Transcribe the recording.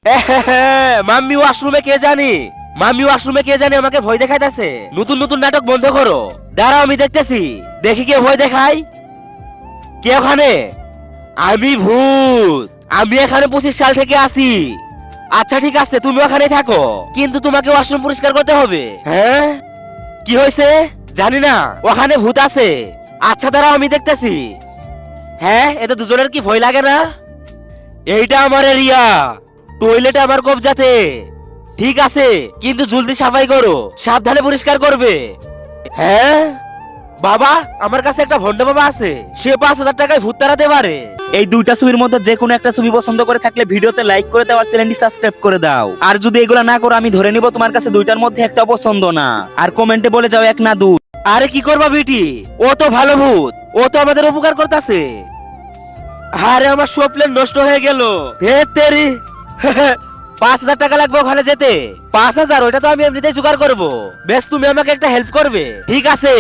Mummy ওয়াশরুমে কে জানি, mummy ওয়াশরুমে কে জানি আমাকে ভয় দেখাইতেছে। নতুন নতুন নাটক বন্ধ করো, দাঁড়াও আমি দেখতেছি, দেখি কে ভয় দেখায়। কে ওখানে? আমি ভূত, আমি এখানে 25 সাল থেকে আছি। আচ্ছা ঠিক আছে, তুমি ওখানেই থাকো, কিন্তু তোমাকে ওয়াশরুম পরিষ্কার করতে হবে। হ্যাঁ কি হয়েছে জানি না, ওখানে ভূত আছে। আচ্ছা দাঁড়াও আমি দেখতেছি। হ্যাঁ এতে দুজনের কি ভয় লাগে না? এইটা আমার এরিয়া, টয়লেট আমার কবজাতে। ঠিক আছে কিন্তু জলদি সাফাই করো, সাবধানে পরিষ্কার করবে। হ্যাঁ বাবা, আমার কাছে একটা ভন্ড বাবা আছে, সে 5,000 টাকায় ভূত তাড়াতে পারে। এই দুইটা ছবির মধ্যে যে কোনো একটা ছবি পছন্দ করে থাকলে ভিডিওতে লাইক করে দাও আর চ্যানেলটি সাবস্ক্রাইব করে দাও। আর যদি এগুলা না করো আমি ধরে নিব তোমার কাছে দুইটার মধ্যে একটা পছন্দ না। আর কমেন্টে বলে যাও 1 না 2। আরে কি করবা বেটি, ও তো ভালো ভূত, ও তো আমাদের উপকার করতেছে। আরে আমার সব প্ল্যান নষ্ট হয়ে গেল। হে তেরি 5,000 টাকা লাগবে ওখানে যেতে। 5,000 ওইটা তো আমি এমনিতেই জোগাড় করবো। বেশ তুমি আমাকে একটা হেল্প করবে? ঠিক আছে